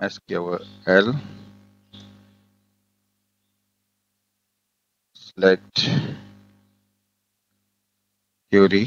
SQL select query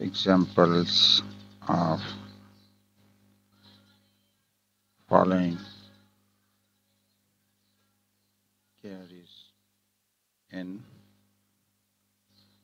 examples of following queries in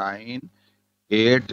9 8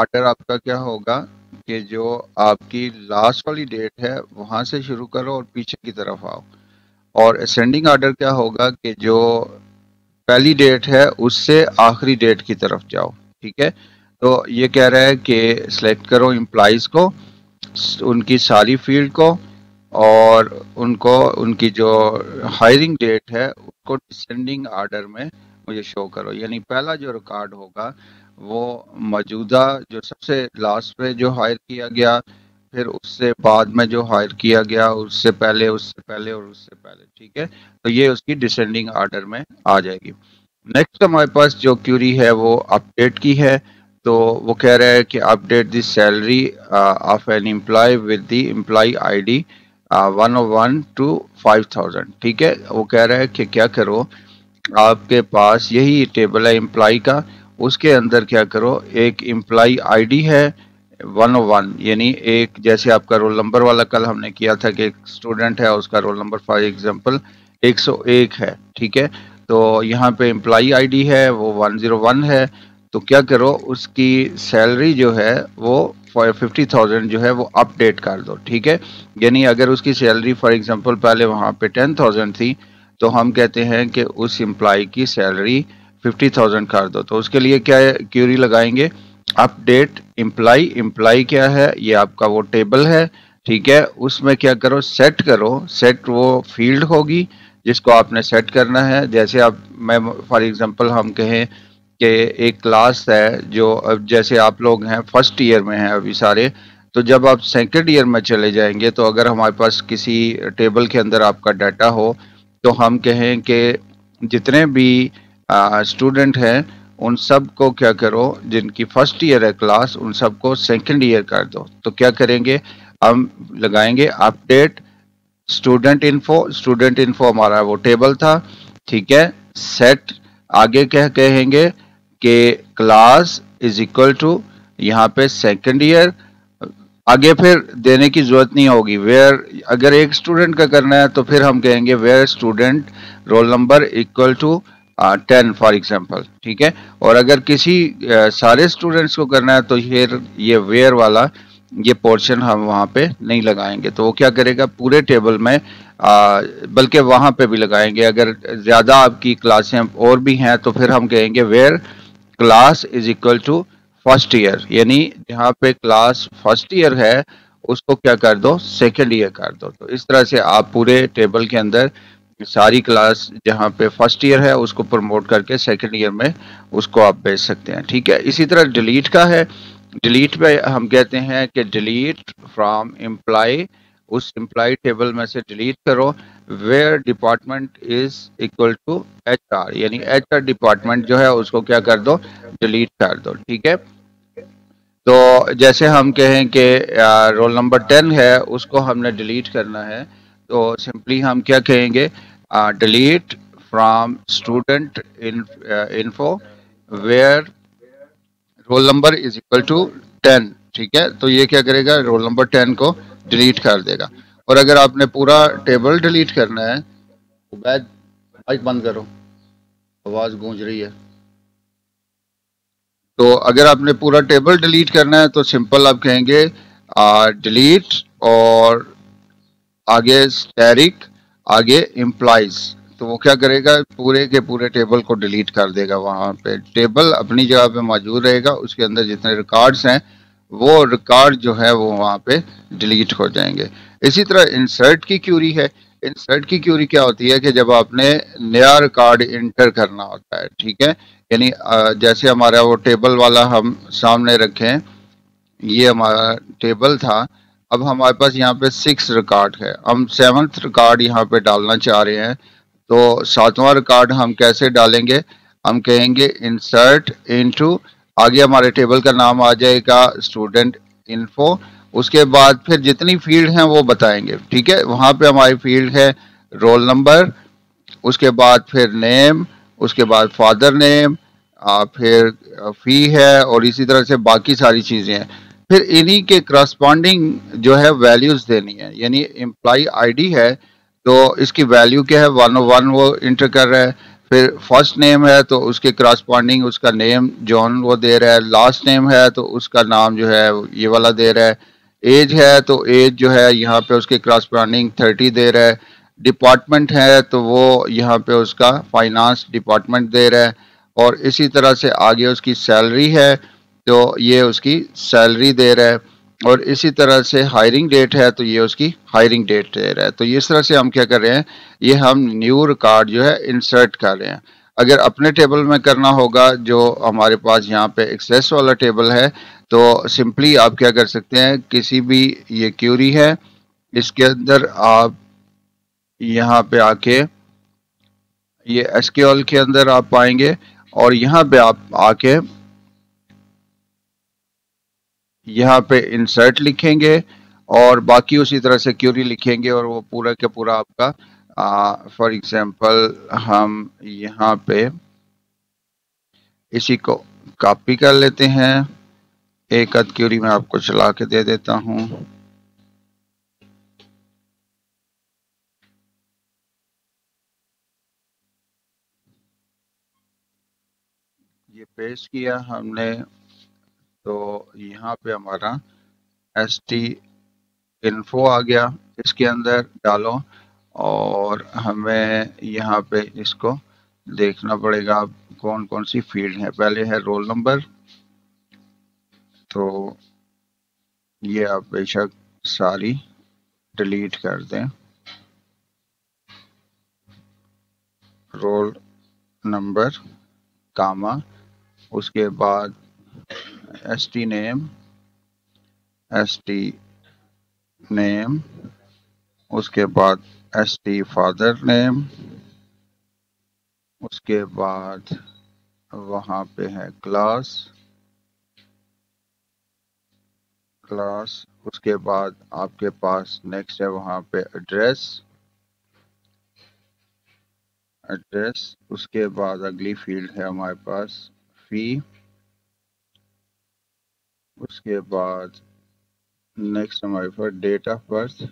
order آپ کا کیا ہوگا کہ جو آپ کی لاسٹ والی ڈیٹ ہے وہاں سے شروع کرو اور پیچھے کی طرف آؤ، اور اسینڈنگ آرڈر کیا ہوگا کہ جو پہلی ڈیٹ ہے اس سے آخری ڈیٹ کی طرف جاؤ. ٹھیک ہے، تو یہ کہہ رہا ہے کہ سلیکٹ کرو امپلائیز کو، ان کی ساری فیلڈ کو، اور ان کو ان کی جو ہائرنگ ڈیٹ ہے اس کو ڈسینڈنگ آرڈر میں مجھے شو کرو. یعنی پہلا جو ریکارڈ ہوگا وہ موجودہ جو سب سے لاسٹ پہ جو ہائر کیا گیا، پھر اس سے بعد میں جو ہائر کیا گیا، اس سے پہلے، اس سے پہلے اور اس سے پہلے. ٹھیک ہے، تو یہ اس کی ڈسینڈنگ آرڈر میں آ جائے گی. نیکسٹ ہمارے پاس جو کیوری ہے وہ اپڈیٹ کی ہے. تو وہ کہہ رہا ہے کہ update the salary of an employee with the employee I D 101 to 5000. ٹھیک ہے، وہ کہہ رہا ہے کہ کیا کرو، آپ کے پاس یہی ٹیبل ہے امپلائی کا، اس کے اندر کیا کرو، ایک امپلائی آئی ڈی ہے 101، یعنی ایک جیسے آپ کا رول نمبر والا کل ہم نے کیا تھا کہ ایک اسٹوڈنٹ ہے اس کا رول نمبر فار ایگزامپل 101 ہے. ٹھیک ہے، تو یہاں پہ امپلائی آئی ڈی ہے وہ 101 ہے. تو کیا کرو، اس کی سیلری جو ہے وہ 50,000 جو ہے وہ اپ ڈیٹ کر دو. ٹھیک ہے، یعنی اگر اس کی سیلری فار ایگزامپل پہلے وہاں پہ 10,000 تھی، تو ہم کہتے ہیں کہ اس امپلائی کی سیلری 50,000 کر دو. تو اس کے لیے کیا کیوری لگائیں گے، اپ ڈیٹ امپلائی. امپلائی کیا ہے، یہ آپ کا وہ ٹیبل ہے. ٹھیک ہے، اس میں کیا کرو، سیٹ کرو. سیٹ وہ فیلڈ ہوگی جس کو آپ نے سیٹ کرنا ہے. جیسے آپ میں فار ایگزامپل ہم کہیں کہ ایک کلاس ہے جو جیسے آپ لوگ ہیں فرسٹ ایئر میں ہیں ابھی سارے، تو جب آپ سیکنڈ ایئر میں چلے جائیں گے تو اگر ہمارے پاس کسی ٹیبل کے اندر آپ کا ڈیٹا ہو تو ہم کہیں کہ جتنے بھی اسٹوڈنٹ ہیں ان سب کو کیا کرو، جن کی فرسٹ ایئر ہے کلاس، ان سب کو سیکنڈ ایئر کر دو. تو کیا کریں گے، ہم لگائیں گے update student info. Student info ہمارا وہ ٹیبل تھا. ٹھیک ہے، سیٹ آگے کیا کہیں گے کہ کلاس از اکول ٹو یہاں پہ سیکنڈ ایئر. آگے پھر دینے کی ضرورت نہیں ہوگی. ویئر اگر ایک اسٹوڈنٹ کا کرنا ہے تو پھر ہم کہیں گے where student roll number equal to 10 for example. ٹھیک ہے، اور اگر کسی سارے اسٹوڈنٹس کو کرنا ہے تو یہ ویئر والا یہ پورشن ہم وہاں پہ نہیں لگائیں گے. تو وہ کیا کرے گا، پورے ٹیبل میں بلکہ وہاں پہ بھی لگائیں گے. اگر زیادہ آپ کی کلاسیں اور بھی ہیں تو پھر ہم کہیں گے where class is equal to first year, یعنی جہاں پہ کلاس فرسٹ ایئر ہے اس کو کیا کر دو، سیکنڈ ایئر کر دو. تو اس طرح سے آپ پورے ٹیبل کے اندر ساری کلاس جہاں پہ فرسٹ ایئر ہے اس کو پروموٹ کر کے سیکنڈ ایئر میں اس کو آپ بھیج سکتے ہیں. ٹھیک ہے، اسی طرح ڈیلیٹ کا ہے. ڈیلیٹ پہ ہم کہتے ہیں کہ ڈیلیٹ فرام امپلائی، اس امپلائی ٹیبل میں سے ڈیلیٹ کرو where department is equal to H R, یعنی ایچ آر ڈپارٹمنٹ جو ہے اس کو کیا کر دو، ڈیلیٹ کر دو. ٹھیک ہے، تو جیسے ہم کہیں کہ رول نمبر 10 ہے اس کو ہم نے ڈیلیٹ کرنا ہے، تو سمپلی ہم کیا کہیں گے، delete from student info where roll number is equal to 10. ٹھیک ہے، تو یہ کیا کرے گا، رول نمبر 10 کو ڈیلیٹ کر دے گا. اور اگر آپ نے پورا ٹیبل ڈیلیٹ کرنا ہے، عبید مائک بند کرو، آواز گونج رہی ہے. تو اگر آپ نے پورا ٹیبل ڈیلیٹ کرنا ہے تو سمپل آپ کہیں گے ڈیلیٹ اور آگے اسٹیرک آگے امپلائیز. تو وہ کیا کرے گا، پورے کے پورے ٹیبل کو ڈیلیٹ کر دے گا. وہاں پہ ٹیبل اپنی جگہ پہ موجود رہے گا، اس کے اندر جتنے ریکارڈز ہیں وہ ریکارڈ جو ہے وہ وہاں پہ ڈیلیٹ ہو جائیں گے. اسی طرح انسرٹ کی کیوری ہے. انسرٹ کی کیوری کیا ہوتی ہے کہ جب آپ نے نیا ریکارڈ انٹر کرنا ہوتا ہے. ٹھیک ہے، یعنی جیسے ہمارا وہ ٹیبل والا ہم سامنے رکھیں، یہ ہمارا ٹیبل تھا، اب ہمارے پاس یہاں پہ 6 ریکارڈ ہے، ہم 7th ریکارڈ یہاں پہ ڈالنا چاہ رہے ہیں. تو 7واں ریکارڈ ہم کیسے ڈالیں گے، ہم کہیں گے انسرٹ انٹو، آگے ہمارے ٹیبل کا نام آ جائے گا اسٹوڈنٹ انفو، اس کے بعد پھر جتنی فیلڈ ہیں وہ بتائیں گے. ٹھیک ہے، وہاں پہ ہماری فیلڈ ہے رول نمبر، اس کے بعد پھر نیم، اس کے بعد فادر نیم، پھر فی ہے، اور اسی طرح سے باقی ساری چیزیں ہیں. پھر انہی کے کرسپونڈنگ جو ہے ویلیوز دینی ہے. یعنی امپلائی آئی ڈی ہے تو اس کی ویلیو کیا ہے، 101 وہ انٹر کر رہا ہے. پھر فرسٹ نیم ہے تو اس کے کراسپونڈنگ اس کا نیم جون وہ دے رہا ہے، لاسٹ نیم ہے تو اس کا نام جو ہے یہ والا دے رہا ہے، ایج ہے تو ایج جو ہے یہاں پہ اس کے کراسپونڈنگ 30 دے رہا ہے، ڈپارٹمنٹ ہے تو وہ یہاں پہ اس کا فائنانس ڈپارٹمنٹ دے رہا ہے، اور اسی طرح سے آگے اس کی سیلری ہے تو یہ اس کی سیلری دے رہا ہے، اور اسی طرح سے ہائرنگ ڈیٹ ہے تو یہ اس کی ہائرنگ ڈیٹ دے رہا ہے۔ تو اس طرح سے ہم کیا کر رہے ہیں، یہ ہم نیو ریکارڈ جو ہے انسرٹ کر رہے ہیں۔ اگر اپنے ٹیبل میں کرنا ہوگا جو ہمارے پاس یہاں پہ ایکسیس والا ٹیبل ہے تو سمپلی آپ کیا کر سکتے ہیں، کسی بھی یہ کیوری ہے اس کے اندر آپ یہاں پہ آ کے یہ ایس کیو ایل کے اندر آپ پائیں گے، اور یہاں پہ آپ آ کے یہاں پہ انسرٹ لکھیں گے اور باقی اسی طرح سے کیوری لکھیں گے، اور وہ پورا کا پورا آپ کا فار ایگزامپل ہم یہاں پہ اسی کو کاپی کر لیتے ہیں، ایک اد کیوری میں آپ کو چلا کے دے دیتا ہوں، یہ پیسٹ کیا ہم نے، تو یہاں پہ ہمارا ایس ٹی انفو آ گیا، اس کے اندر ڈالو، اور ہمیں یہاں پہ اس کو دیکھنا پڑے گا کون کون سی فیلڈ ہیں۔ پہلے ہے رول نمبر، تو یہ آپ بے شک ساری ڈیلیٹ کر دیں، رول نمبر کاما، اس کے بعد S T name, S T name, اس کے بعد ایس ٹی فادر نیم، اس کے بعد وہاں پہ ہے کلاس، اس کے بعد آپ کے پاس نیکسٹ ہے وہاں پہ ایڈریس، اس کے بعد اگلی فیلڈ ہے ہمارے پاس فی، اس کے بعد نیکسٹ ہمارے پاس date of birth,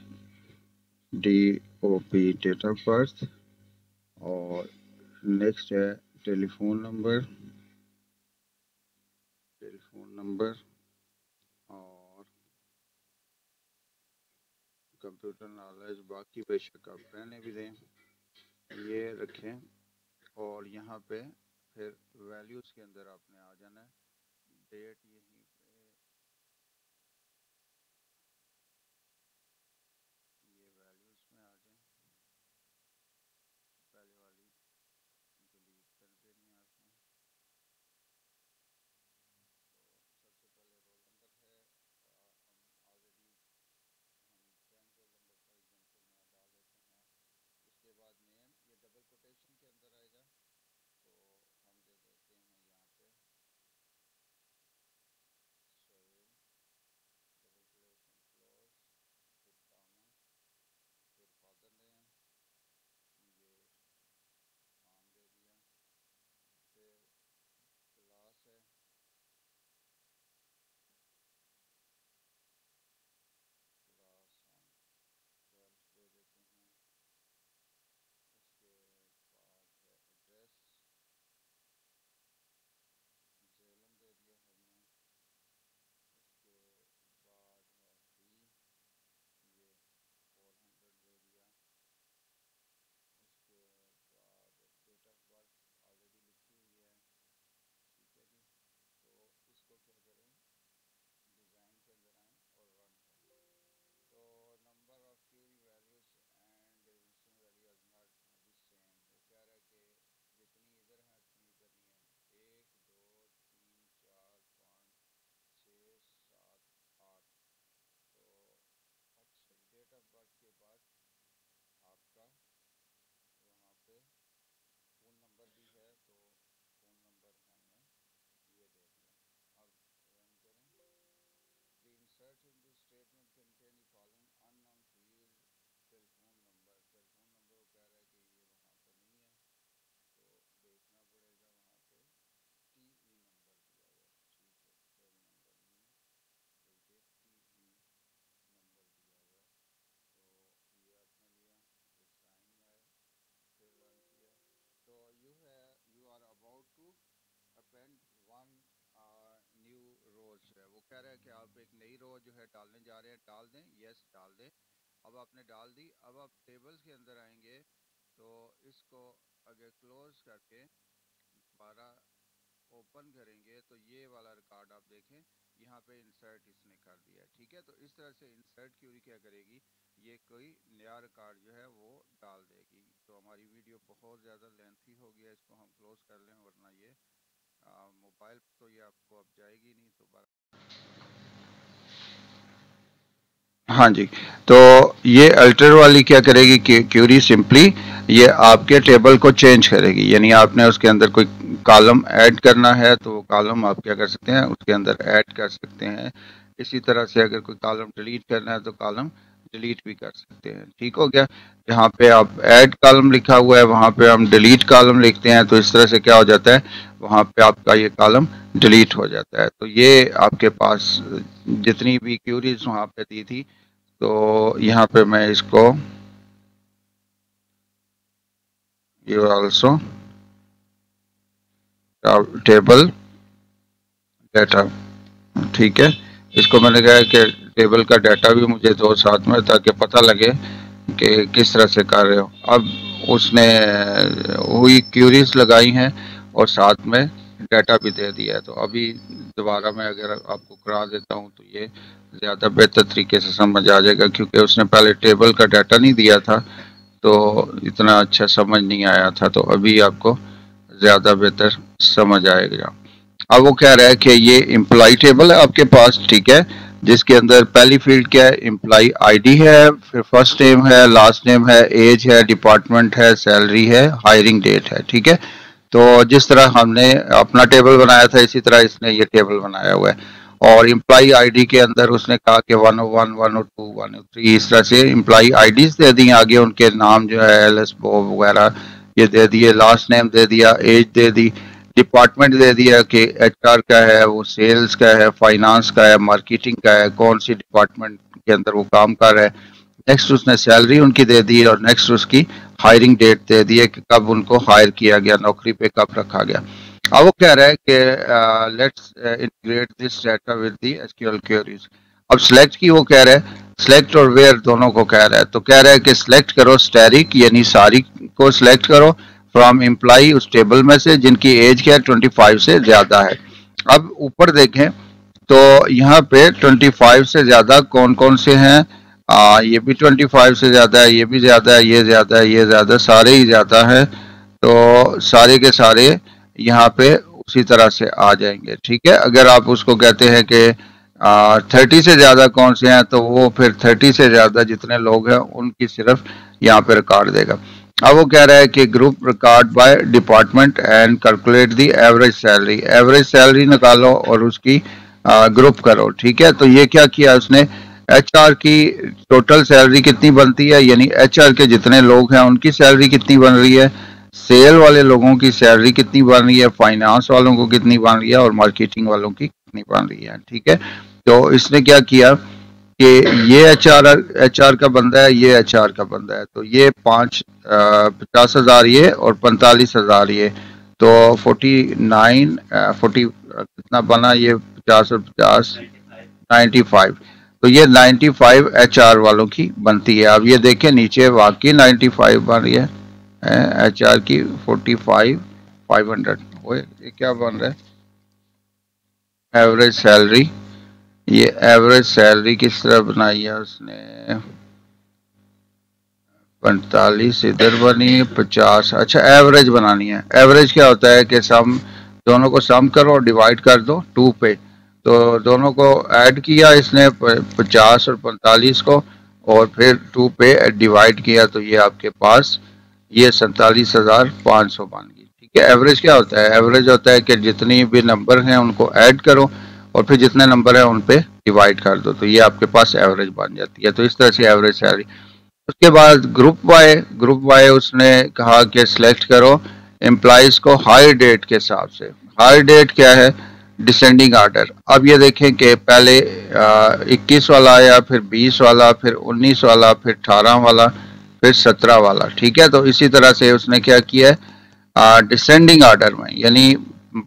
D O B date of birth, اور نیکسٹ ہے ٹیلیفون نمبر اور کمپیوٹر نالج، باقی بے شک آپ رہنے بھی دیں، یہ رکھیں، اور یہاں پہ پھر ویلیوز کے اندر آپ نے آ جانا ہے، ڈیٹ یہیں پہ، یہ ویلیوز میں آ جائیں، پہلے والی ڈیلیٹ کر دینی ہے آپ نے۔ تو سب سے پہلے رول نمبر ہے، ہم آلریڈی ہم 10 رول نمبر فار ایگزامپل میں ڈال دیتے ہیں، اس کے بعد نیم یہ ڈبل کوٹیشن کے اندر آئے گا، تو ہم دے دیتے ہیں یہاں پہ کہہ رہا ہے کہ آپ ایک نئی رو جو ہے ڈالنے جا رہے ہیں، ڈال دیں، یس ڈال دیں. اب آپ نے ڈال دی. اب آپ ٹیبلز کے اندر آئیں گے تو اس کو اگر کلوز کر کے دوبارہ اوپن کریں گے تو یہ والا ریکارڈ آپ دیکھیں یہاں پہ انسرٹ اس نے کر دیا ہے. ٹھیک ہے، تو اس طرح سے انسرٹ کیوری کیا کرے گی، یہ کوئی نیا ریکارڈ جو ہے وہ ڈال دے گی. تو ہماری ویڈیو بہت زیادہ لینتھی ہو گیا، اس کو ہم کلوز کر لیں ورنہ یہ موبائل تو یہ آپ کو اب جائے گی نہیں. تو ہاں جی، تو یہ الٹر والی کیا کرے گی کہ کیوری سمپلی یہ آپ کے ٹیبل کو چینج کرے گی. یعنی آپ نے اس کے اندر کوئی کالم ایڈ کرنا ہے تو وہ کالم آپ کیا کر سکتے ہیں، اس کے اندر ایڈ کر سکتے ہیں. اسی طرح سے اگر کوئی کالم ڈیلیٹ کرنا ہے تو کالم ڈیلیٹ بھی کر سکتے ہیں. ٹھیک ہو گیا. جہاں پہ آپ ایڈ کالم لکھا ہوا ہے وہاں پہ ہم ڈیلیٹ کالم لکھتے ہیں، تو اس طرح سے کیا ہو جاتا ہے، وہاں پہ آپ کا یہ کالم ڈیلیٹ ہو جاتا ہے. تو یہ آپ کے پاس جتنی بھی کیوریز وہاں پہ دی تھی، تو یہاں پہ میں اس کو یو آلسو ٹیبل ڈیٹا، ٹھیک ہے. اس کو میں نے کہا کہ ٹیبل کا ڈیٹا بھی مجھے دو ساتھ میں، تاکہ پتہ لگے کہ کس طرح سے کر رہے ہو. اب اس نے وہی کیوریز لگائی ہیں اور ساتھ میں ڈیٹا بھی دے دیا ہے. تو ابھی دوبارہ میں اگر آپ کو کرا دیتا ہوں تو یہ زیادہ بہتر طریقے سے سمجھ آ جائے گا، کیونکہ اس نے پہلے ٹیبل کا ڈیٹا نہیں دیا تھا تو اتنا اچھا سمجھ نہیں آیا تھا. تو ابھی آپ کو زیادہ بہتر سمجھ آئے گا. اب وہ کہہ رہا ہے کہ یہ امپلائی ٹیبل ہے آپ کے پاس، ٹھیک ہے، جس کے اندر پہلی فیلڈ کیا ہے، امپلائی آئی ڈی ہے، پھر فرسٹ نیم ہے، لاسٹ نیم ہے، ایج ہے، ڈپارٹمنٹ ہے، سیلری ہے، ہائرنگ ڈیٹ ہے. ٹھیک ہے. تو جس طرح ہم نے اپنا ٹیبل بنایا تھا اسی طرح اس نے یہ ٹیبل بنایا ہوا ہے. اور امپلائی آئی ڈی کے اندر اس نے کہا کہ 101 102 103 اس طرح سے امپلائی آئی ڈیز دے دی. آگے ان کے نام جو ہے ایل ایس بوب وغیرہ یہ دے دیے، لاسٹ نیم دے دیا، age they the, department they دیا کہ ایچ آر کا ہے، وہ سیلز کا ہے، فائنانس کا ہے، مارکیٹنگ کا ہے، کون سی ڈپارٹمنٹ کے اندر وہ کام کر رہا ہے. نیکسٹ اس نے سیلری ان کی دے دی، اور نیکسٹ اس کی ہائرنگ ڈیٹ دے دی ہے کہ کب ان کو ہائر کیا گیا، نوکری پہ کب رکھا گیا. اب وہ کہہ رہا ہے کہ let's integrate this data with the S Q L queries. اب سلیکٹ کی وہ کہہ رہا ہے، سلیکٹ اور ویئر دونوں کو کہہ رہا ہے. تو کہہ رہا ہے کہ سلیکٹ کرو اسٹیرک، یعنی ساری کو سلیکٹ کرو فرام امپلائی اس ٹیبل میں سے جن کی ایج کیا ہے 25 سے زیادہ ہے. اب اوپر دیکھیں تو یہاں پہ 25 سے زیادہ کون کون سے ہیں، یہ بھی 25 سے زیادہ ہے، یہ بھی زیادہ ہے، یہ زیادہ ہے، یہ زیادہ، سارے ہی زیادہ ہیں. تو سارے کے سارے یہاں پہ اسی طرح سے آ جائیں گے. ٹھیک ہے. اگر آپ اس کو کہتے ہیں کہ 30 سے زیادہ کون سے ہیں، تو وہ پھر 30 سے زیادہ جتنے لوگ ہیں ان کی صرف یہاں پہ ریکارڈ دے گا. اب وہ کہہ رہا ہے کہ group record by department and calculate the average salary. Average salary نکالو اور اس کی گروپ کرو. ٹھیک ہے. تو یہ کیا کیا اس نے، ایچ آر کی ٹوٹل سیلری کتنی بنتی ہے، یعنی ایچ آر کے جتنے لوگ ہیں ان کی سیلری کتنی بن رہی ہے، سیل والے لوگوں کی سیلری کتنی بن رہی ہے، فائنانس والوں کو کتنی بن رہی ہے، اور مارکیٹنگ والوں کی کتنی بن رہی ہے. ٹھیک ہے. تو اس نے کیا کیا کہ یہ ایچ آر کا بندہ ہے، یہ ایچ آر کا بندہ ہے، تو یہ 50,000 یہ اور 45,000 یہ، تو 49 40 کتنا بنا یہ 50 اور 50 95. تو یہ 95 ایچ آر والوں کی بنتی ہے. اب یہ دیکھیں نیچے واقعی 95 بن رہی ہے ایچ آر کی 45,500. یہ کیا بن رہا ہے، ایوریج سیلری. یہ ایوریج سیلری کس طرح بنائی ہے اس نے، 45 ادھر بنی، 50. اچھا ایوریج بنانی ہے. ایوریج کیا ہوتا ہے کہ سم دونوں کو سم کرو اور ڈیوائڈ کر دو 2 پہ. تو دونوں کو ایڈ کیا اس نے 50 اور 45 کو، اور پھر 2 پہ ڈیوائڈ کیا، تو یہ آپ کے پاس یہ 47,500 بن گئی. ٹھیک ہے. ایوریج کیا ہوتا ہے، ایوریج ہوتا ہے کہ جتنی بھی نمبر ہیں ان کو ایڈ کرو اور پھر جتنے نمبر ہیں ان پہ ڈیوائڈ کر دو، تو یہ آپ کے پاس ایوریج بن جاتی ہے. تو اس طرح سے ایوریج سیلری. اس کے بعد گروپ وائی اس نے کہا کہ سلیکٹ کرو امپلائیز کو ہائر ڈیٹ کے حساب سے. ہائر ڈیٹ کیا ہے، ڈسینڈنگ آرڈر. اب یہ دیکھیں کہ پہلے 21 والا آیا، پھر 20 والا، پھر 19 والا، پھر 18 والا، پھر 17 والا. ٹھیک ہے. تو اسی طرح سے اس نے کیا کیا ہے ڈسینڈنگ آرڈر میں، یعنی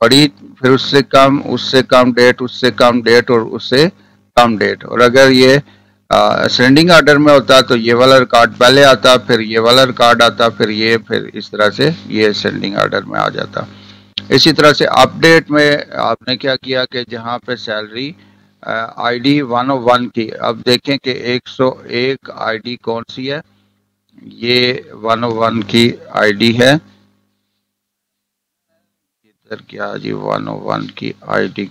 بڑی پھر اس سے کم، اس سے کم ڈیٹ، اس سے کم ڈیٹ اور اس سے کم ڈیٹ. اور اگر یہ سینڈنگ آرڈر میں ہوتا تو یہ والا ریکارڈ پہلے آتا، پھر یہ والا ریکارڈ آتا، پھر یہ، پھر اس طرح سے یہ سینڈنگ آرڈر میں آ جاتا. اسی طرح سے اپ ڈیٹ میں آپ نے کیا کیا کہ جہاں پہ سیلری آئی ڈی 101 کی، اب دیکھیں کہ 101 آئی ڈی کون سی ہے. یہ 101 کی آئی ڈی ہے. ادھر کیا جی 101 کی آئی ڈی،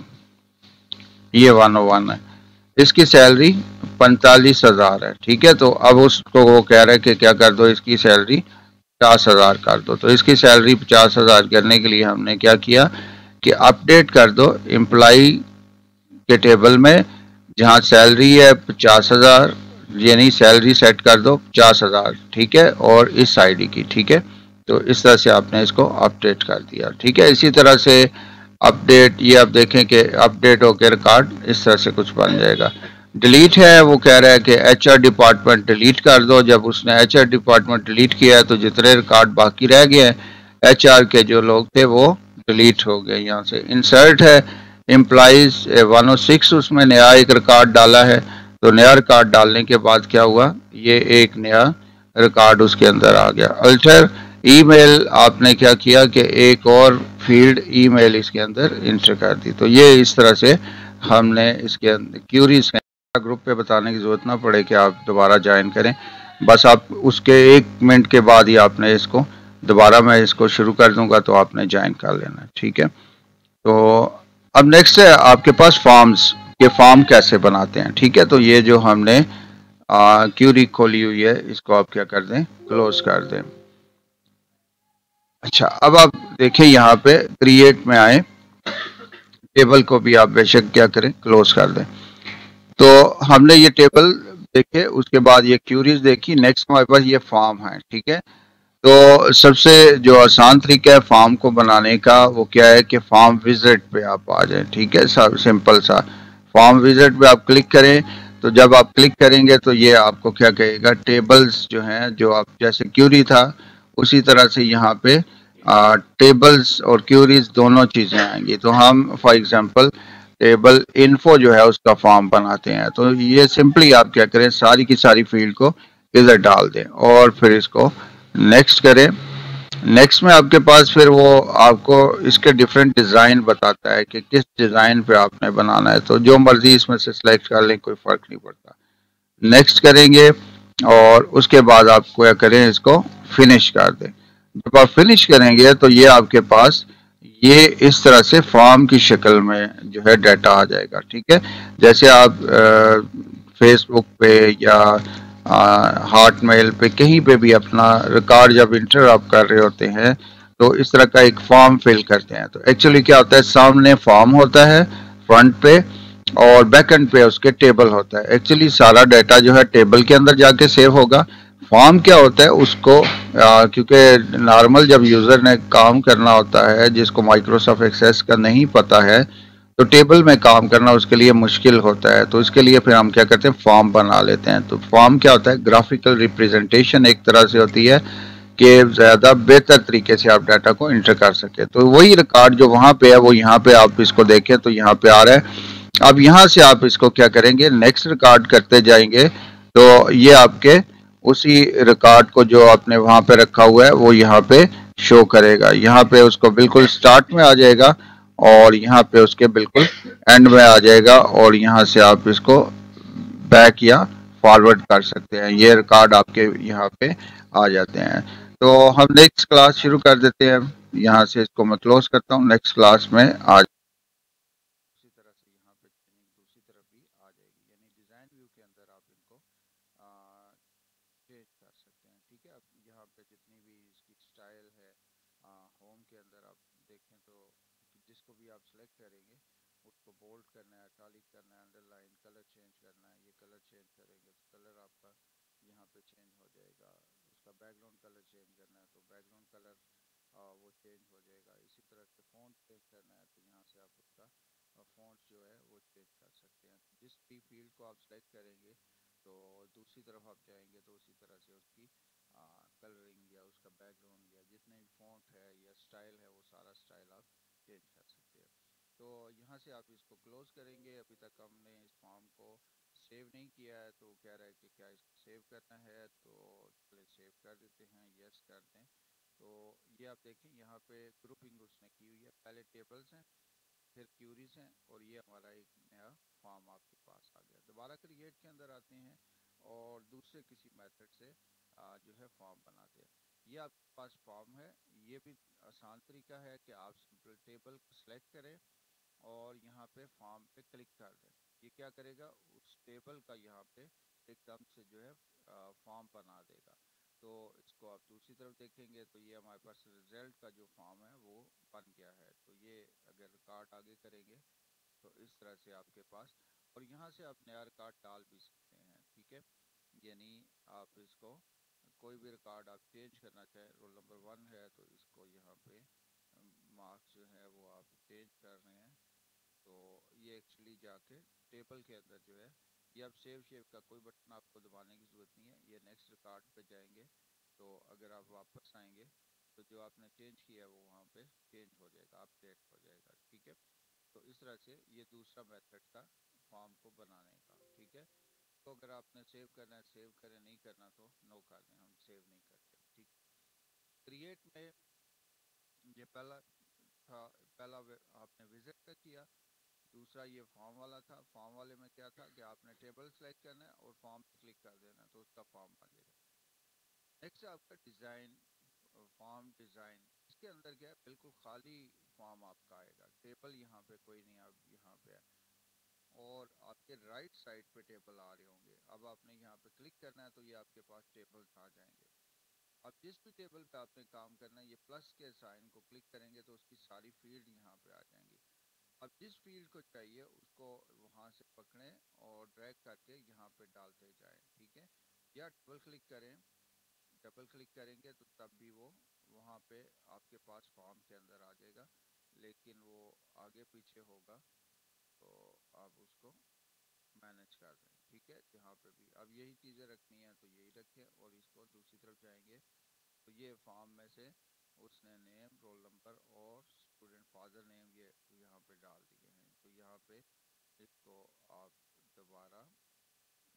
یہ 101 ہے. اس کی سیلری 45,000 ہے. ٹھیک ہے، تو اب اس کو وہ کہہ رہے کہ کیا کر دو، اس کی سیلری 50,000 کر دو. تو اس کی سیلری 50,000 کرنے کے لیے ہم نے کیا کیا کہ اپ ڈیٹ کر دو امپلائی کے ٹیبل میں، جہاں سیلری ہے 50,000، یعنی سیلری سیٹ کر دو 50,000. ٹھیک ہے، اور اس آئی ڈی کی. ٹھیک ہے، تو اس طرح سے آپ نے اس کو اپ ڈیٹ کر دیا. ٹھیک ہے، اسی طرح سے اپ ڈیٹ، یہ آپ دیکھیں کہ اپ ڈیٹ ہو کے ریکارڈ اس طرح سے کچھ بن جائے گا. ڈیلیٹ ہے، وہ کہہ رہا ہے کہ ایچ آر ڈپارٹمنٹ ڈیلیٹ کر دو. جب اس نے ایچ آر ڈپارٹمنٹ ڈیلیٹ کیا ہے تو جتنے ریکارڈ باقی رہ گئے ہیں ایچ آر کے جو لوگ تھے وہ ڈیلیٹ ہو گئے. یہاں سے انسرٹ ہے امپلائیز 106، اس میں نیا ایک ریکارڈ ڈالا ہے. تو نیا ریکارڈ ڈالنے کے بعد کیا ہوا، یہ ایک نیا ریکارڈ اس کے اندر آ گیا. الٹر ای میل آپ نے کیا کیا کہ ایک اور فیلڈ ای میل اس کے اندر انٹر کر دی. تو یہ اس طرح سے ہم نے اس کے اندر کیوریز گروپ پہ بتانے کی ضرورت نہ پڑے کہ آپ دوبارہ جوائن کریں، بس آپ اس کے 1 منٹ کے بعد ہی آپ نے اس کو دوبارہ، میں اس کو شروع کر دوں گا تو آپ نے جوائن کر لینا. ٹھیک ہے، تو اب نیکسٹ ہے آپ کے پاس فارمز، کہ فارم کیسے بناتے ہیں. ٹھیک ہے، تو یہ جو ہم نے کیوری کھولی ہوئی ہے اس کو آپ کیا کر دیں، کلوز کر دیں. اچھا، اب آپ دیکھیں یہاں پہ کریٹ میں آئیں، ٹیبل کو بھی آپ بے شک کیا کریں، کلوز کر دیں. تو ہم نے یہ ٹیبل دیکھے، اس کے بعد یہ کیوریز دیکھی. نیکسٹ ہمارے پاس یہ فارم ہے. ٹھیک ہے، تو سب سے جو آسان طریقہ ہے فارم کو بنانے کا وہ کیا ہے کہ فارم وزٹ پہ آپ آ جائیں. ٹھیک ہے، سمپل سا فارم وزٹ پہ آپ کلک کریں. تو جب آپ کلک کریں گے تو یہ آپ کو کیا کہے گا، ٹیبلز جو ہیں، جو آپ جیسے کیوری تھا اسی طرح سے یہاں پہ ٹیبلز اور کیوریز دونوں چیزیں آئیں گی. تو ہم فار ایگزامپل ٹیبل انفو جو ہے اس کا فارم بناتے ہیں. تو یہ سمپلی آپ کیا کریں، ساری کی ساری فیلڈ کو ادھر ڈال دیں اور پھر اس کو نیکسٹ کریں. نیکسٹ میں آپ کے پاس پھر وہ آپ کو اس کے ڈفرینٹ ڈیزائن بتاتا ہے کہ کس ڈیزائن پہ آپ نے بنانا ہے. تو جو مرضی اس میں سے سلیکٹ کر لیں، کوئی فرق نہیں پڑتا. نیکسٹ کریں گے اور اس کے بعد آپ کو کیا کریں، اس کو فنش کر دیں. جب آپ فنش کریں گے تو یہ آپ کے پاس یہ اس طرح سے فارم کی شکل میں جو ہے ڈیٹا آ جائے گا. ٹھیک ہے، جیسے آپ فیس بک پہ یا ہاٹ میل پہ کہیں پہ بھی اپنا ریکارڈ جب انٹر آپ کر رہے ہوتے ہیں تو اس طرح کا ایک فارم فل کرتے ہیں. تو ایکچولی کیا ہوتا ہے، سامنے فارم ہوتا ہے فرنٹ پہ اور بیک اینڈ پہ اس کے ٹیبل ہوتا ہے. ایکچولی سارا ڈیٹا جو ہے ٹیبل کے اندر جا کے سیو ہوگا. فارم کیا ہوتا ہے اس کو کیونکہ نارمل جب یوزر نے کام کرنا ہوتا ہے جس کو مائکروسافٹ ایکسیس کا نہیں پتا ہے تو ٹیبل میں کام کرنا اس کے لیے مشکل ہوتا ہے. تو اس کے لیے پھر ہم کیا کرتے ہیں، فارم بنا لیتے ہیں. تو فارم کیا ہوتا ہے، گرافیکل ریپریزنٹیشن ایک طرح سے ہوتی ہے کہ زیادہ بہتر طریقے سے آپ ڈاٹا کو انٹر کر سکیں. تو وہی ریکارڈ جو وہاں پہ ہے وہ یہاں پہ آپ اس کو دیکھیں تو یہاں پہ آ رہا ہے. اب یہاں سے آپ اس کو کیا کریں گے، نیکسٹ ریکارڈ کرتے جائیں گے تو یہ آپ کے اسی ریکارڈ کو جو آپ نے وہاں پہ رکھا ہوا ہے وہ یہاں پہ شو کرے گا. یہاں پہ اس کو بالکل سٹارٹ میں آ جائے گا اور یہاں پہ اس کے بالکل اینڈ میں آ جائے گا اور یہاں سے آپ اس کو بیک یا فارورڈ کر سکتے ہیں. یہ ریکارڈ آپ کے یہاں پہ آ جاتے ہیں. تو ہم نیکسٹ کلاس شروع کر دیتے ہیں. یہاں سے اس کو میں کلوز کرتا ہوں. نیکسٹ کلاس میں آج اسی طرح سے یہاں پہ دوسری طرف بھی آ جائے گی، یعنی ڈیزائن ویو کے اندر آپ ان کو چینج کر سکتے ہیں. ٹھیک ہے، اب یہاں پہ جتنی بھی اس کی سٹائل ہے ہوم کے اندر آپ دیکھیں تو جس کو بھی آپ سلیکٹ کریں گے اس کو بولڈ کرنا ہے، اٹالک کرنا ہے، انڈر لائن کلر چینج کرنا ہے. یہ کلر چینج کریں گے تو کلر آپ کا یہاں پہ چینج ہو جائے گا. اس کا بیک گراؤنڈ کلر چینج کرنا ہے تو بیک گراؤنڈ کلر وہ چینج ہو جائے گا. اسی طرح سے فونٹ چینج کرنا ہے تو یہاں سے آپ اس کا فونٹ جو ہے وہ چینج کر سکتے ہیں. جس بھی فیلڈ کو آپ سلیکٹ کریں گے تو دوسری طرف آپ جائیں گے تو اسی طرح سے اس کی کلرنگ یا اس کا بیک گراؤنڈ یا جتنے بھی فونٹ ہے یا سٹائل ہے وہ سارا سٹائل آپ چینج کر سکتے ہیں. تو یہاں سے آپ اس کو کلوز کریں گے. ابھی تک ہم نے اس فارم کو سیو نہیں کیا ہے تو کہہ رہا ہے کہ کیا اس کو سیو کرنا ہے, تو چلے سیو کر دیتے ہیں, یس کر دیں. تو یہ آپ دیکھیں یہاں پہ گروپنگ اس نے کی ہوئی ہے, پہلے ٹیبلز ہیں پھر کیوریز ہیں اور یہ ہمارا ایک نیا فارم آپ کے پاس آ گیا. دوبارہ کریٹ کے اندر آتے ہیں اور دوسرے کسی میتھڈ سے جو ہے فارم بناتے ہیں. یہ آپ کے پاس فارم ہے. یہ بھی آسان طریقہ ہے کہ آپ سمپل ٹیبل کو سلیکٹ کریں اور یہاں پہ فارم پہ کلک کر دیں. یہ کیا کرے گا, اس ٹیبل کا یہاں پہ ایک دم سے جو ہے فارم بنا دے گا. تو اس کو آپ دوسری طرف دیکھیں گے تو یہ ہمارے پاس ریزلٹ کا جو فارم ہے وہ بن گیا ہے. تو یہ اگر ریکارڈ آگے کریں گے تو اس طرح سے آپ کے پاس, اور یہاں سے آپ نیا ریکارڈ ڈال بھی سکتے ہیں. ٹھیک ہے, یعنی آپ اس کو کوئی بھی ریکارڈ آپ چینج کرنا چاہیں, رول نمبر 1 ہے تو اس کو یہاں پہ مارکس جو ہے وہ آپ چینج کر رہے ہیں. تو یہ ایکچولی جا کے ٹیبل کے اندر جو ہے, یہ اب سیو شیو کا کوئی بٹن آپ کو دبانے کی ضرورت نہیں ہے. یہ نیکسٹ ریکارڈ پہ جائیں گے تو اگر آپ واپس آئیں گے تو جو آپ نے چینج کیا ہے وہ وہاں پہ چینج ہو جائے گا, اپ ڈیٹ ہو جائے گا. ٹھیک ہے, تو اس طرح سے یہ دوسرا میتھڈ تھا فارم کو بنانے کا. ٹھیک ہے, تو اگر آپ نے سیو کرنا ہے سیو کریں, نہیں کرنا تو نو کر دیں, ہم سیو نہیں کرتے. ٹھیک, کریٹ میں یہ پہلا تھا, پہلا آپ نے وزٹ کا کیا, دوسرا یہ فارم والا تھا. فارم والے میں کیا تھا کہ آپ نے ٹیبل سلیکٹ کرنا ہے اور فارم پہ کلک کر دینا ہے تو اس کا فارم بن جائے گا. نیکسٹ آپ کا ڈیزائن, فارم ڈیزائن, اس کے اندر کیا ہے بالکل خالی فارم آپ کا آئے گا, ٹیبل یہاں پہ کوئی نہیں. اب یہاں پہ اور آپ کے رائٹ سائڈ پہ ٹیبل آ رہے ہوں گے. اب آپ نے یہاں پہ کلک کرنا ہے تو یہ آپ کے پاس ٹیبلز آ جائیں گے. اب جس بھی ٹیبل پہ آپ نے کام کرنا ہے, یہ پلس کے سائن کو کلک کریں گے تو اس کی ساری فیلڈ یہاں پہ آ جائیں گی. اب جس فیلڈ کو چاہیے اس کو وہاں سے پکڑیں اور ڈریگ کر کے یہاں پہ ڈالتے جائیں. ٹھیک ہے, یا ڈبل کلک کریں, ڈبل کلک کریں گے تو تب بھی وہ وہاں پہ آپ کے پاس فارم کے اندر آ جائے گا, لیکن وہ آگے پیچھے ہوگا تو آپ اس کو مینج کر دیں. ٹھیک ہے, یہاں پہ بھی اب یہی چیزیں رکھنی ہیں تو یہی رکھیں, اور اس کو دوسری طرف جائیں گے تو یہ فارم میں سے اس نے نیم, رول نمبر اور اسٹوڈنٹ فادر نیم یہ یہاں پہ ڈال دیے ہیں. تو یہاں پہ اس کو آپ دوبارہ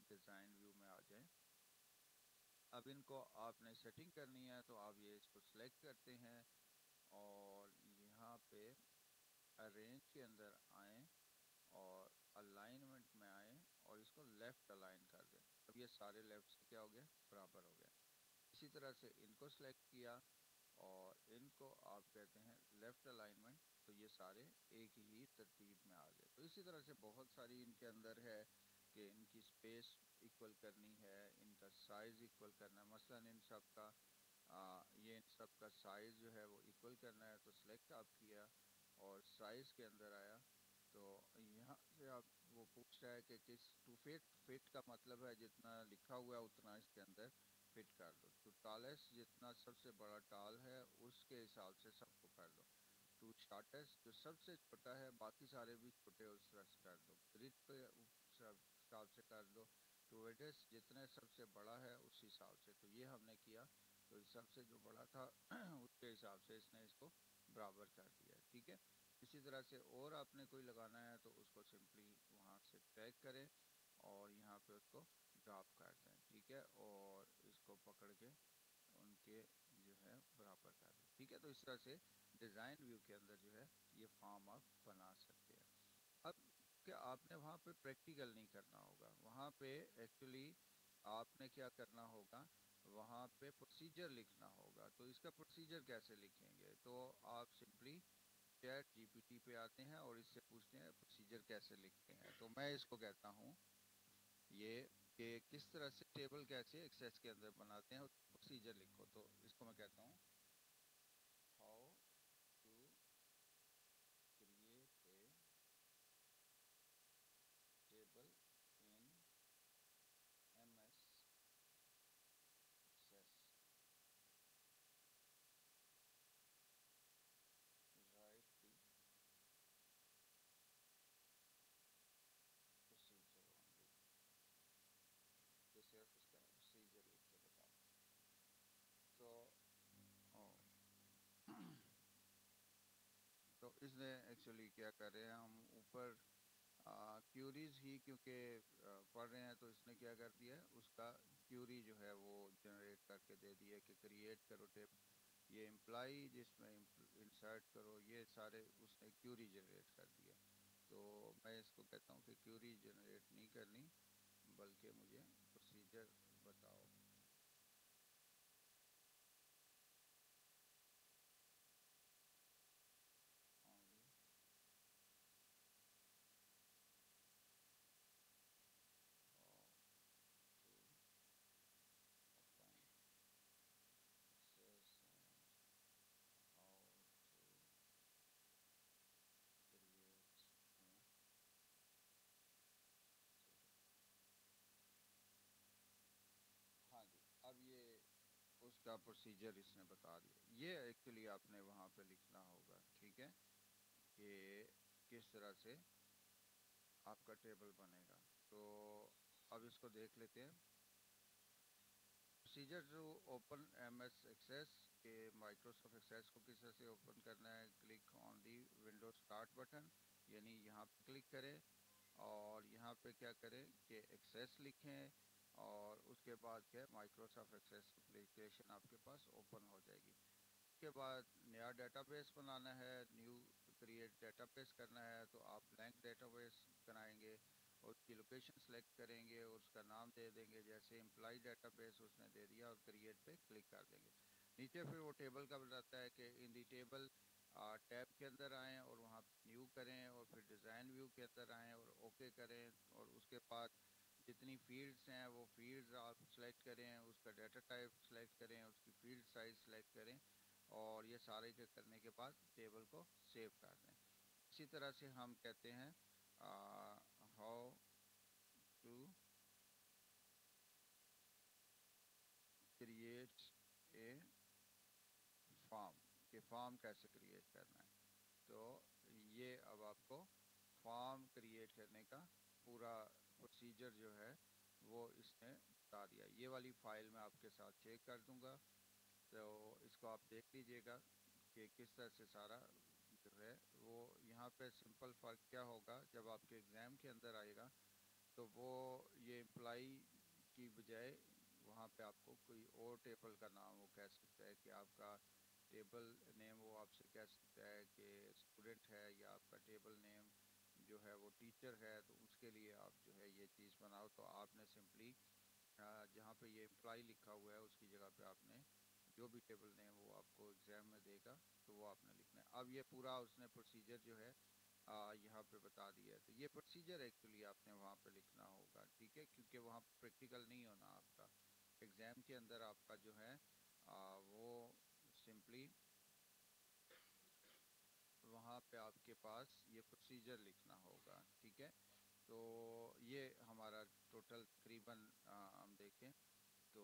ڈیزائن ویو میں آ جائیں. اب ان کو آپ نے سیٹنگ کرنی ہے تو آپ یہ اس کو سلیکٹ کرتے ہیں اور یہاں پہ ارینج کے اندر آئیں اور الائنمنٹ میں آئیں اور اس کو لیفٹ الائن کر دیں. اب یہ سارے لیفٹ سے کیا ہو گیا, برابر ہو گیا. اسی طرح سے ان کو سلیکٹ کیا اور ان کو آپ کہتے ہیں لیفٹ الائنمنٹ, تو یہ سارے ایک ہی ترتیب میں آ گئے. تو اسی طرح سے بہت ساری ان کے اندر ہے کہ ان کی سپیس ایکول کرنی ہے, ان کا سائز ایکول کرنا ہے. مثلا ان سب کا یہ ان سب کا سائز جو ہے وہ ایکول کرنا ہے, تو سلیکٹ آپ کیا اور سائز کے اندر آیا تو یہاں سے آپ وہ پوچھ رہا ہے کہ کس ٹو فٹ, فٹ کا مطلب ہے جتنا لکھا ہوا ہے اتنا اس کے اندر فٹ کر دو. ٹو ٹالسٹ, جتنا سب سے بڑا ٹال ہے اس کے حساب سے سب کو کر دو. ٹو شارٹسٹ, جو سب سے چھوٹا ہے باقی سارے بھی چھوٹے اس طرح سے کر دو. گریڈ کے حساب سے کر دو. ٹو ویڈسٹ, جتنے سب سے بڑا ہے اس حساب سے. تو یہ ہم نے کیا تو سب سے جو بڑا تھا اس کے حساب سے اس نے اس کو برابر کر دیا. ٹھیک ہے, اسی طرح سے اور آپ نے کوئی لگانا ہے تو اس کو سمپلی وہاں سے ڈریگ کریں اور یہاں پہ اس کو ڈراپ کر دیں. ٹھیک ہے, اور اس کو پکڑ کے ان کے جو ہے برابر کر دیں. ٹھیک ہے, تو اس طرح سے ڈیزائن ویو کے اندر جو ہے یہ فارم آپ بنا سکتے ہیں. اب کہ آپ نے وہاں پہ پریکٹیکل نہیں کرنا ہوگا, وہاں پہ ایکچولی آپ نے کیا کرنا ہوگا, وہاں پہ پروسیجر لکھنا ہوگا. تو اس کا پروسیجر کیسے لکھیں گے, تو آپ simply chat G P T پہ آتے ہیں اور اس سے پوچھتے ہیں پروسیجر کیسے لکھتے ہیں. تو میں اس کو کہتا ہوں یہ کہ کس طرح سے ٹیبل کیسے ایکسیس کے اندر بناتے ہیں, پروسیجر لکھو. تو اس کو میں کہتا ہوں how to create a table in M S Access, write the procedure only. یہ صرف اس کا پروسیجر لکھ کے بتا دیں. تو اس نے ایکچولی کیا کر رہے ہیں ہم اوپر کیوریز ہی کیونکہ پڑھ رہے ہیں، تو اس نے کیا کر دیا ہے اس کا کیوری جو ہے وہ جنریٹ کر کے دے دیا کہ کریٹ کرو ٹیپ، یہ امپلائی جس میں انسرٹ کرو، یہ سارے اس نے کیوری جنریٹ کر دیا. تو میں اس کو کہتا ہوں کہ کیوری جنریٹ نہیں کرنی، بلکہ مجھے پروسیجر بتاؤ. Only how to open, access and how to create a table. ہاں جی، اب یہ اس کا پروسیجر اس نے بتا دیا. یہ ایکچولی آپ نے وہاں پہ لکھنا ہوگا، ٹھیک ہے، کہ کس طرح سے آپ کا ٹیبل بنے گا. تو اب اس کو دیکھ لیتے ہیں. Procedure to open M S Access, کہ مائکروسافٹ ایکسیس کو کس طرح سے اوپن کرنا ہے. Click on the window start button, یعنی یہاں پہ کلک کریں اور یہاں پہ کیا کریں کہ ایکسیس لکھیں، اور اس کے بعد کیا مائکروسافٹ ایکسیس اپلیکیشن آپ کے پاس اوپن ہو جائے گی. اس کے بعد نیا ڈیٹا بیس بنانا ہے، نیو کریٹ ڈیٹا بیس کرنا ہے، تو آپ بلینک ڈیٹا بیس بنائیں گے اور اس کی لوکیشن سلیکٹ کریں گے اور اس کا نام دے دیں گے، جیسے امپلائی ڈیٹا بیس اس نے دے دیا، اور کریٹ پہ کلک کر دیں گے. نیچے پھر وہ ٹیبل کا بتاتا ہے کہ ان دی ٹیبل ٹیب کے اندر آئیں اور وہاں نیو کریں، اور پھر ڈیزائن ویو کے اندر آئیں اور اوکے کریں، اور اس کے بعد جتنی فیلڈز ہیں وہ فیلڈز آپ سلیکٹ کریں، اس کا ڈیٹا ٹائپ سلیکٹ کریں، اس کی فیلڈ سائز سلیکٹ کریں، اور یہ سارے کے کرنے کے بعد ٹیبل کو سیو کر دیں. اسی طرح سے ہم کہتے ہیں how to create a form, کہ فارم کیسے کریٹ کرنا ہے. تو یہ اب آپ کو فارم کریٹ کرنے کا پورا پروسیجر جو ہے وہ اس نے بتا دیا. یہ والی فائل میں آپ کے ساتھ شیئر کر دوں گا، تو اس کو آپ دیکھ لیجئے گا کہ کس طرح سے سارا جو ہے وہ. یہاں پہ سمپل فرق کیا ہوگا جب آپ کے ایگزام کے اندر آئے گا، تو وہ یہ امپلائی کی بجائے وہاں پہ آپ کو کوئی اور ٹیبل کا نام وہ کہہ سکتا ہے، کہ آپ کا ٹیبل نیم وہ آپ سے کہہ سکتا ہے کہ اسٹوڈنٹ ہے، یا آپ کا ٹیبل نیم جو ہے وہ ٹیچر ہے، تو اس کے لیے آپ جو ہے یہ چیز بناؤ. تو آپ نے سمپلی جہاں پہ یہ امپلائی لکھا ہوا ہے اس کی جگہ پہ آپ نے جو بھی ٹیبل نیم وہ آپ کو ایگزام میں دے گا تو وہ آپ نے لکھنا ہے. اب یہ پورا اس نے پروسیجر جو ہے یہاں پہ بتا دیا ہے. تو یہ پروسیجر ایکچولی آپ نے وہاں پہ لکھنا ہوگا، ٹھیک ہے، کیونکہ وہاں پریکٹیکل نہیں ہونا آپ کا. ایگزام کے اندر آپ کا جو ہے وہ سمپلی وہاں پہ آپ کے پاس یہ پروسیجر لکھنا ہوگا، ٹھیک ہے. تو یہ ہمارا ٹوٹل تقریباً ہم دیکھیں تو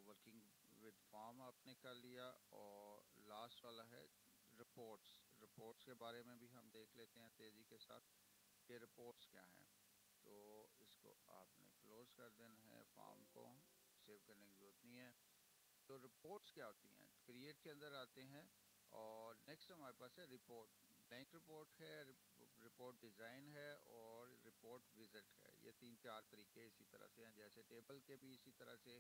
ورکنگ ود فارم آپ نے کر لیا، اور لاسٹ والا ہے رپورٹس. رپورٹس کے بارے میں بھی ہم دیکھ لیتے ہیں تیزی کے ساتھ کہ رپورٹس کیا ہیں. تو اس کو آپ نے کلوز کر دینا ہے، فارم کو سیو کرنے کی ضرورت نہیں ہے. تو رپورٹس کیا ہوتی ہیں، کریٹ کے اندر آتے ہیں، اور نیکسٹ ہمارے پاس ہے رپورٹ. بلینک رپورٹ ہے، رپورٹ ڈیزائن ہے، اور رپورٹ وزٹ ہے. یہ تین چار طریقے اسی طرح سے ہیں، جیسے ٹیبل کے بھی اسی طرح سے،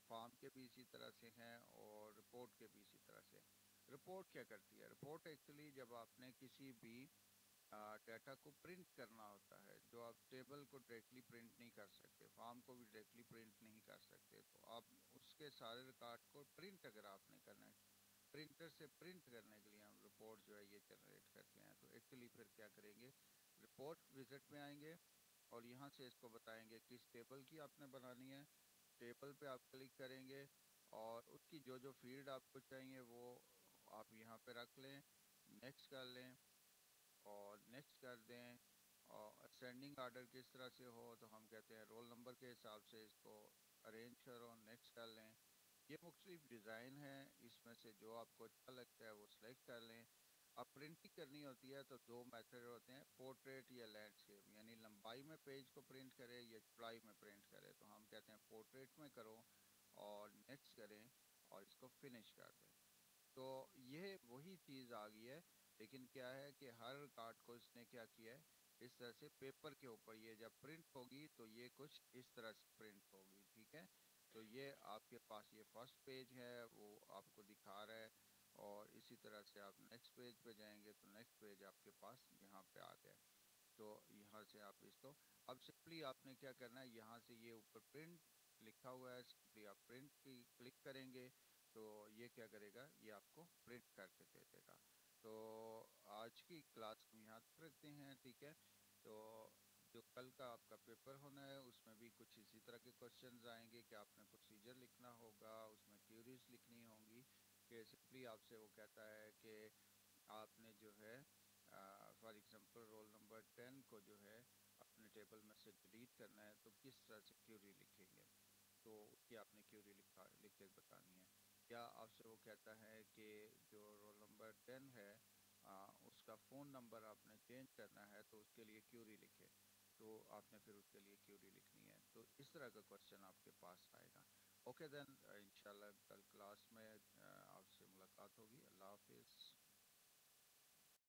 فارم کے بھی اسی طرح سے ہیں، اور رپورٹ کے بھی اسی طرح سے. رپورٹ کیا کرتی ہے؟ رپورٹ ایکچولی جب آپ نے کسی بھی ڈیٹا کو پرنٹ کرنا ہوتا ہے، جو آپ ٹیبل کو ڈائریکٹلی پرنٹ نہیں کر سکتے، فارم کو بھی ڈائریکٹلی پرنٹ نہیں کر سکتے، تو آپ اس کے سارے ریکارڈ کو پرنٹ اگر آپ نے کرنا ہے، پرنٹر سے پرنٹ کرنے کے لیے ہم رپورٹ جو ہے یہ جنریٹ کرتے ہیں. تو ایکچولی پھر کیا کریں گے، رپورٹ وزٹ میں آئیں گے اور یہاں سے اس کو بتائیں گے کس ٹیبل کی آپ نے بنانی ہے. ٹیبل پہ آپ کلک کریں گے اور اس کی جو جو فیلڈ آپ کو چاہیے وہ آپ یہاں پہ رکھ لیں، نیکسٹ کر لیں اور نیکسٹ کر دیں. اور اسینڈنگ آرڈر کس طرح سے ہو، تو ہم کہتے ہیں رول نمبر کے حساب سے اس کو ارینج کرو، نیکسٹ کر لیں. یہ مختلف ڈیزائن ہیں، اس میں سے جو آپ کو اچھا لگتا ہے وہ سلیکٹ کر لیں. اب پرنٹنگ کرنی ہوتی ہے تو دو میتھڈ ہوتے ہیں، پورٹریٹ یا لینڈسکیپ، یعنی لمبائی میں پیج کو پرنٹ کرے یا چوڑائی میں پرنٹ کرے. تو ہم کہتے ہیں پورٹریٹ میں کرو اور نیکسٹ کریں اور اس کو فنش کر دیں. تو یہ وہی چیز آ گئی ہے لیکن کیا ہے کہ ہر کارڈ کو اس نے کیا کیا ہے، اس طرح سے پیپر کے اوپر یہ جب پرنٹ ہوگی تو یہ کچھ اس طرح سے پرنٹ ہوگی، ٹھیک ہے؟ تو یہ آپ کے پاس یہ فرسٹ پیج ہے وہ آپ کو دکھا رہا ہے، اور اسی طرح سے آپ نیکسٹ پیج پہ جائیں گے تو نیکسٹ پیج آپ کے پاس یہاں پہ آ گیا۔ تو یہاں سے آپ اس کو اب سمپلی آپ نے کیا کرنا ہے، یہاں سے یہ اوپر پرنٹ لکھا ہوا ہے، سمپلی آپ پرنٹ کی کلک کریں گے تو یہ کیا کرے گا، یہ آپ کو پرنٹ کر کے دے دے گا۔ تو آج کی کلاس کو یہاں تک رکھتے ہیں، ٹھیک ہے؟ تو جو کل کا آپ کا پیپر ہونا ہے اس میں بھی کچھ اسی طرح کے کوشچنز آئیں گے کہ آپ نے پروسیجر لکھنا ہوگا، اس میں کیوریز لکھنی ہوں گی، کہ سمپلی آپ سے وہ کہتا ہے کہ آپ نے جو ہے فار ایگزامپل رول نمبر 10 کو جو ہے اپنے ٹیبل میں سے ڈیلیٹ کرنا ہے تو کس طرح سے کیوری لکھیں گے، تو اس کی آپ نے کیوری لکھ کے بتانی ہے۔ یا آپ سے وہ کہتا ہے کہ جو رول نمبر 10 ہے اس کا فون نمبر آپ نے چینج کرنا ہے تو اس کے لیے کیوری لکھے، تو آپ نے پھر اس کے لیے کیوری لکھنی ہے، تو اس طرح کا کوشچن آپ کے پاس آئے گا۔ اوکے دین انشاءاللہ کل کلاس میں